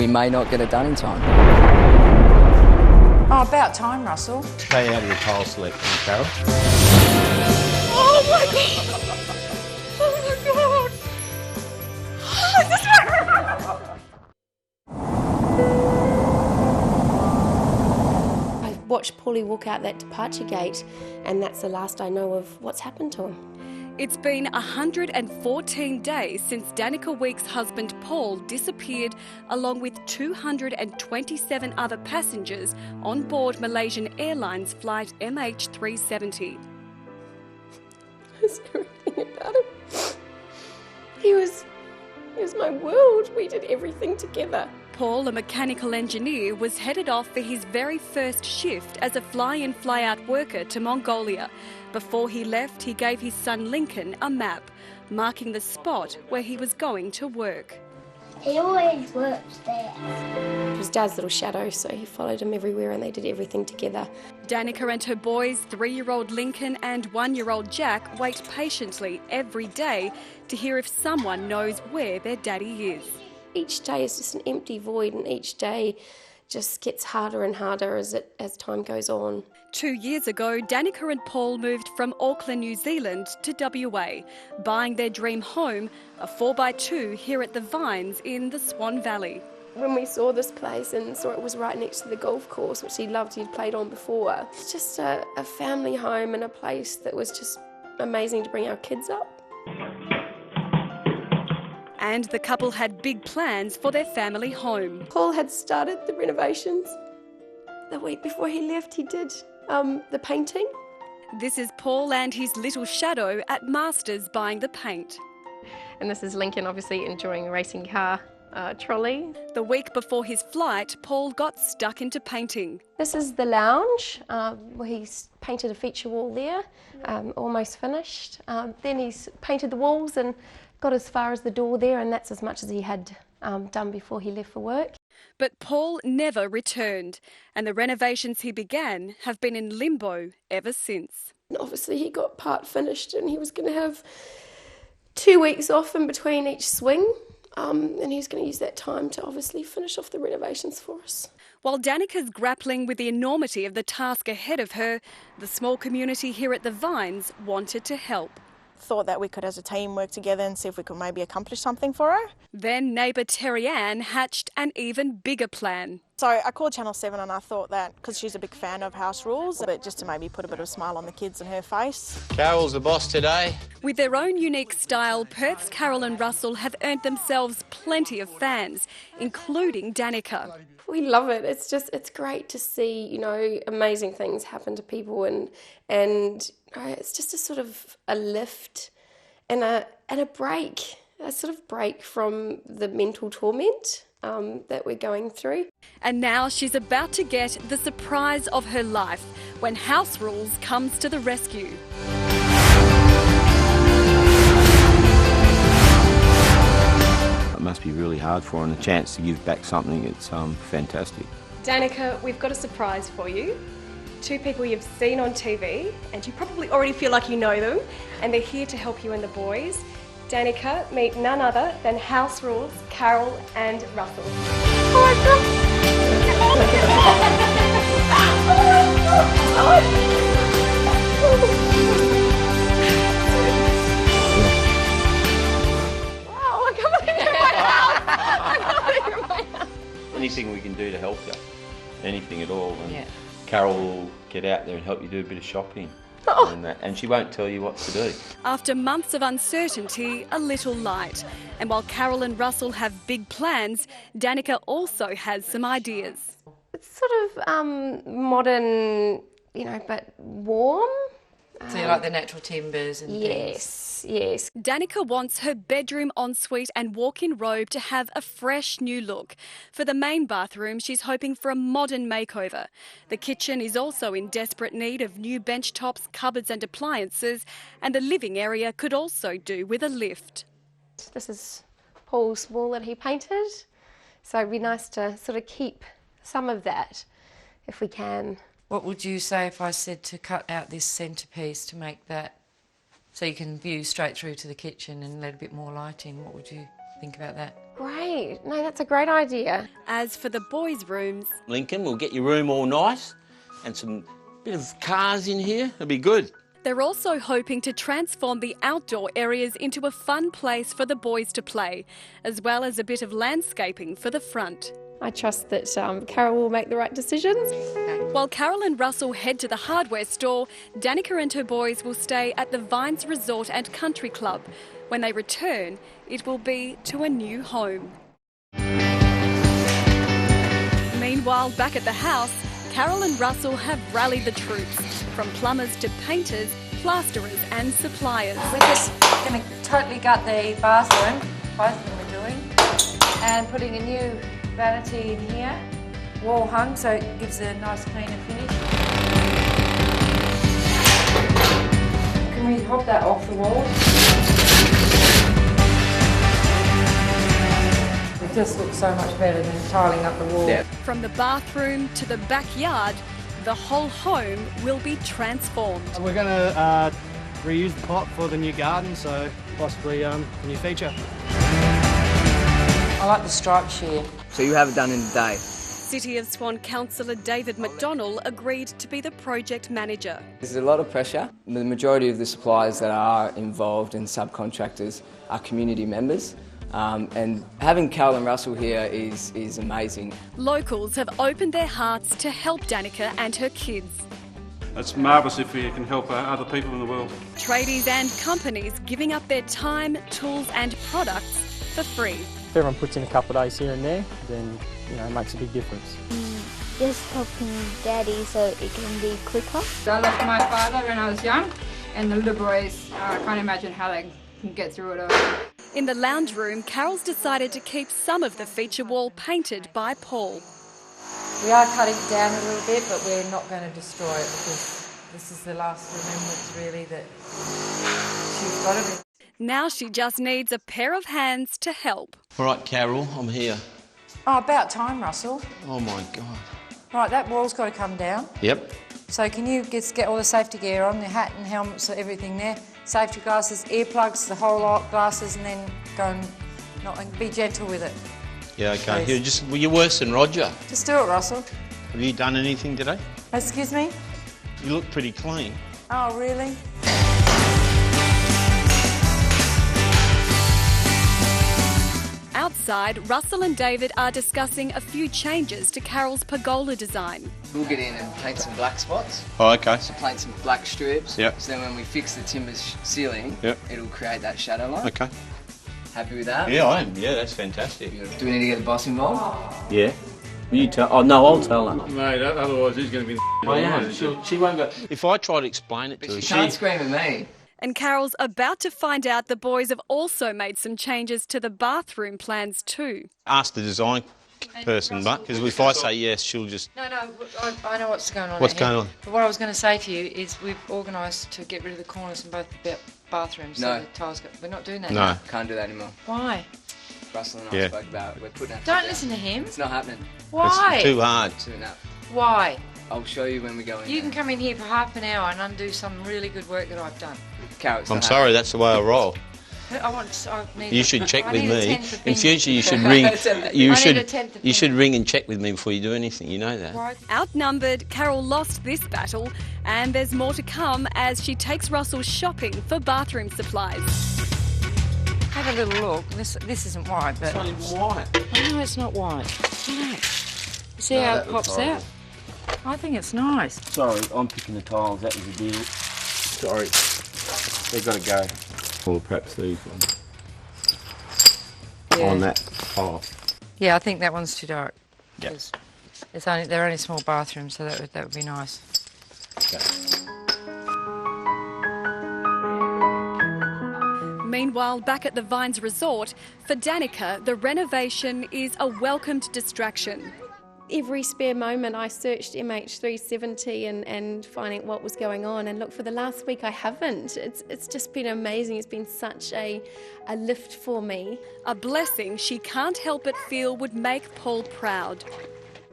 we may not get it done in time. Oh, about time, Russell. Stay out of the tile selection, Carol. Oh my God! Oh my God! I watched Paulie walk out that departure gate, and that's the last I know of what's happened to him. It's been 114 days since Danica Weeks' husband Paul disappeared, along with 227 other passengers on board Malaysian Airlines flight MH370. I was everything about him. He was my world. We did everything together. Paul, a mechanical engineer, was headed off for his very first shift as a fly-in, fly-out worker to Mongolia. Before he left, he gave his son Lincoln a map, marking the spot where he was going to work. He always worked there. It was Dad's little shadow, so he followed him everywhere and they did everything together. Danica and her boys, 3-year-old Lincoln and 1-year-old Jack, wait patiently every day to hear if someone knows where their daddy is. Each day is just an empty void, and each day just gets harder and harder as time goes on. 2 years ago, Danica and Paul moved from Auckland, New Zealand to WA, buying their dream home, a 4x2 here at the Vines in the Swan Valley. When we saw this place and saw it was right next to the golf course, which he loved, he'd played on before, it's just a family home and a place that was just amazing to bring our kids up. And the couple had big plans for their family home. Paul had started the renovations. The week before he left, he did the painting. This is Paul and his little shadow at Masters buying the paint. And this is Lincoln, obviously enjoying a racing car trolley. The week before his flight, Paul got stuck into painting. This is the lounge, where he's painted a feature wall there, almost finished. Then he's painted the walls and got as far as the door there, and that's as much as he had done before he left for work. But Paul never returned, and the renovations he began have been in limbo ever since. Obviously he got part finished and he was going to have 2 weeks off in between each swing, and he's going to use that time to obviously finish off the renovations for us. While Danica's grappling with the enormity of the task ahead of her, the small community here at the Vines wanted to help. Thought that we could as a team work together and see if we could maybe accomplish something for her. Then neighbour Terry Ann hatched an even bigger plan. So I called Channel 7 and I thought that, because she's a big fan of house rules, but just to maybe put a bit of a smile on the kids and her face. Carol's the boss today. With their own unique style, Perth's Carole and Russell have earned themselves plenty of fans, including Danica. We love it. It's great to see, amazing things happen to people, and it's just a sort of a lift and a break, a sort of break from the mental torment that we're going through. And now she's about to get the surprise of her life when House Rules comes to the rescue. It must be really hard for her, and the chance to give back something, it's fantastic. Danica, we've got a surprise for you. 2 people you've seen on TV, and you probably already feel like you know them, and they're here to help you and the boys. Danica, meet none other than House Rules, Carole and Russell. Oh my Wow, I can't believe you're in my house! I can't believe you're in my house! Anything we can do to help you, anything at all. And Carol will get out there and help you do a bit of shopping. And she won't tell you what to do. After months of uncertainty, a little light. And while Carole and Russell have big plans, Danica also has some ideas. It's sort of modern, but warm. So you like the natural timbers and things? Yes. Danica wants her bedroom ensuite and walk-in robe to have a fresh new look. For the main bathroom, she's hoping for a modern makeover. The kitchen is also in desperate need of new bench tops, cupboards and appliances, and the living area could also do with a lift. This is Paul's wall that he painted, so it'd be nice to sort of keep some of that if we can. What would you say if I said to cut out this centrepiece to make that so you can view straight through to the kitchen and let a bit more light in? What would you think about that. Great. No, that's a great idea. As for the boys' rooms, Lincoln, we'll get your room all nice and some bit of cars in here. It'll be good. they're also hoping to transform the outdoor areas into a fun place for the boys to play, as well as a bit of landscaping for the front. I trust that Carole will make the right decisions. While Carole and Russell head to the hardware store, Danica and her boys will stay at the Vines Resort and Country Club. When they return, it will be to a new home. Meanwhile, back at the house, Carole and Russell have rallied the troops, from plumbers to painters, plasterers and suppliers. We're just going to totally gut the bathroom, both of them are doing, and putting a new vanity in here, wall hung, so it gives a nice cleaner finish. Can we hop that off the wall? It just looks so much better than tiling up the wall. Yeah. From the bathroom to the backyard, the whole home will be transformed. We're going to reuse the pot for the new garden, so possibly a new feature. I like the striped sheer. So you have it done in a day? City of Swan councillor David McDonnell agreed to be the project manager. There's a lot of pressure. The majority of the suppliers that are involved and subcontractors are community members. And having Carole and Russell here is amazing. Locals have opened their hearts to help Danica and her kids. It's marvellous if we can help other people in the world. Tradies and companies giving up their time, tools and products for free. If everyone puts in a couple of days here and there, then it makes a big difference. Just helping Daddy so it can be quicker. I left my father when I was young, and the little boys, I can't imagine how they can get through it all. In the lounge room, Carole's decided to keep some of the feature wall painted by Paul. We are cutting it down a little bit, but we're not going to destroy it because this is the last remembrance really that she's got of it. Now she just needs a pair of hands to help. All right, Carole, I'm here. Oh, about time, Russell. Oh, my God. Right, that wall's got to come down. Yep. So can you just get all the safety gear on, the hat and helmets, everything there, safety glasses, earplugs, the whole lot, glasses, and then go and be gentle with it. Yeah, okay. Please. You're worse than Roger. Just do it, Russell. Have you done anything today? Excuse me? You look pretty clean. Oh, really? Outside, Russell and David are discussing a few changes to Carole's pergola design. We'll get in and paint some black spots. Oh, okay. So paint some black strips. Yep. So then when we fix the timber ceiling, Yep. it'll create that shadow line. Okay. Happy with that? Yeah, I am. Yeah, that's fantastic. Do we need to get the boss involved? Yeah. You tell. Oh, no, I'll tell her. Mate, otherwise he's going to be She won't go. If I try to explain it to her, She can't scream at me. And Carole's about to find out the boys have also made some changes to the bathroom plans too. ask the design person, but because if I say yes, she'll just. No, I know what's going on. What's going on? But what I was going to say to you is we've organised to get rid of the corners in both the bathrooms. No. So the tiles we're not doing that No. now. Can't do that anymore. Why? Russell and I Yeah. spoke about it. We're putting our Don't foot listen to down. him. It's not happening. Why? It's too hard. It's doing that. Why? I'll show you when we go in. You can come in here for half an hour and undo some really good work that I've done. Carole, it's I'm not sorry, that's the way I roll. I need You should check I with need a me. tenth of In things. future, you should ring. I need You a should. tenth of You should things. ring and check with me before you do anything. You know that. Why? Outnumbered, Carole lost this battle, and there's more to come as she takes Russell shopping for bathroom supplies. Have a little look. This isn't white, but... It's not even white. I know it's not white. No. You see how it pops out? I think it's nice. Sorry, I'm picking the tiles. That was the deal. Sorry, they've got to go. Or perhaps these ones. Yeah. On that tile. Yeah, I think that one's too dark. Yep. 'Cause they're only small bathrooms, so that would be nice. Meanwhile, back at the Vines Resort, for Danica, the renovation is a welcomed distraction. Every spare moment I searched MH370 and finding what was going on, and look, for the last week I haven't. It's just been amazing. It's been such a lift for me. A blessing she can't help but feel would make Paul proud.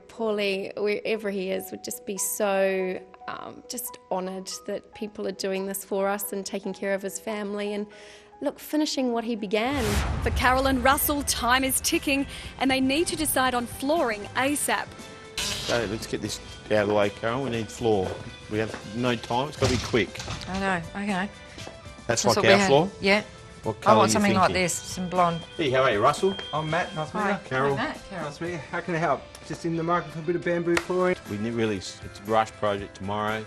Paulie, wherever he is, would just be so just honoured that people are doing this for us and taking care of his family and, look, finishing what he began. For Carole and Russell, time is ticking and they need to decide on flooring ASAP. So let's get this out of the way, Carole. We need floor. We have no time. It's got to be quick. I know, okay. That's like our floor? Yeah. What I colour want are you something like thinking? this, some blonde. Hey, how are you, Russell? I'm Matt, nice to meet you. Carole. Hi, Matt. Carole. Nice to meet you. How can I help? Just in the market for a bit of bamboo flooring. We need really, it's a rush project tomorrow.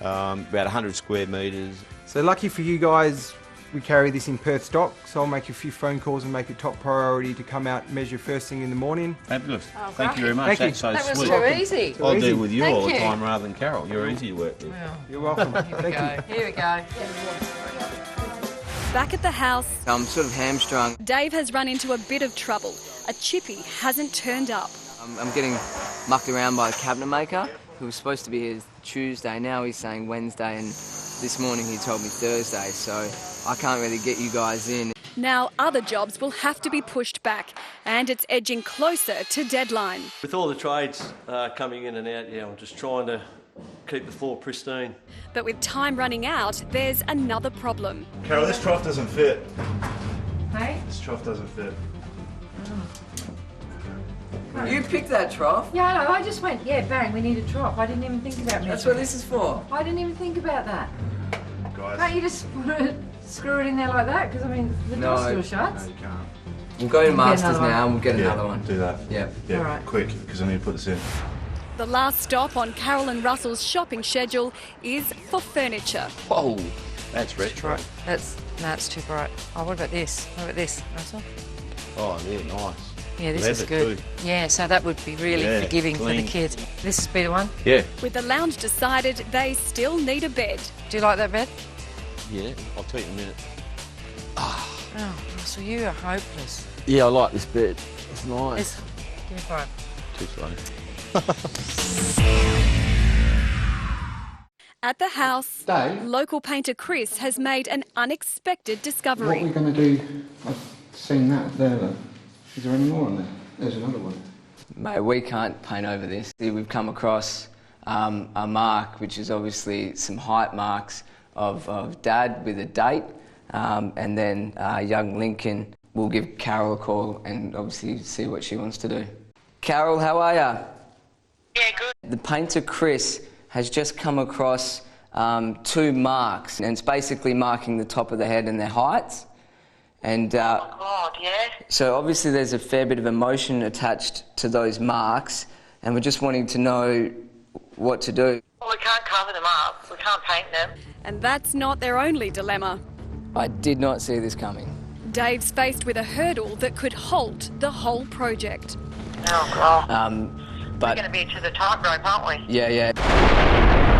About 100 square metres. So lucky for you guys, we carry this in Perth stock, so I'll make a few phone calls and make it top priority to come out and measure first thing in the morning. Fabulous. Oh, Thank you very much. Thank you. That's so That was sweet. too easy. I'll easy. deal with you Thank all the you. time rather than Carole. You're easy to work with. Well, You're welcome. Thank you. here we go. Back at the house, I'm sort of hamstrung. Dave has run into a bit of trouble. A chippy hasn't turned up. I'm getting mucked around by a cabinet maker who was supposed to be here Tuesday. Now he's saying Wednesday, and this morning he told me Thursday, so I can't really get you guys in. Now other jobs will have to be pushed back and it's edging closer to deadline. With all the trades coming in and out, I'm just trying to keep the floor pristine. But with time running out, there's another problem. Carole, this trough doesn't fit. Hey? This trough doesn't fit. You picked that trough. Yeah, I know. I just went, bang, we need a trough. I didn't even think about That's what this is for. I didn't even think about that. Guys. Can't you just screw it in there like that? Because, I mean, the door's still shut. No, you can't. We'll go to Masters another one. now and we'll get Yeah, another one. do that. Yeah. Yeah, All right. quick, because I need to put this in. The last stop on Carole and Russell's shopping schedule is for furniture. Whoa, that's retro. That's too bright. Oh, what about this? What about this, Russell? Oh, yeah, nice. Yeah, this is Leather good. too. Yeah, so that would be really Yeah, forgiving for the clean. kids. This would be the one. Yeah. With the lounge decided, they still need a bed. Do you like that bed? Yeah, I'll tell you in a minute. Oh, Russell, you are hopeless. Yeah, I like this bed. It's nice. It's, give me five. Too slow. At the house, Dave? local painter Chris has made an unexpected discovery. What are we going to do? I've seen that there. Look. Is there any more on there? There's another one. Mate, we can't paint over this. We've come across a mark, which is obviously some height marks of Dad with a date, and then young Lincoln. We'll give Carole a call and obviously see what she wants to do. Carole, how are ya? Yeah, good. The painter Chris has just come across 2 marks, and it's basically marking the top of the head and their heights. And oh my God, yeah. so obviously there's a fair bit of emotion attached to those marks, and we're just wanting to know what to do. Well, we can't cover them up. We can't paint them. And that's not their only dilemma. I did not see this coming. Dave's faced with a hurdle that could halt the whole project. Oh, God. But We're going to be to the tightrope, aren't we? yeah.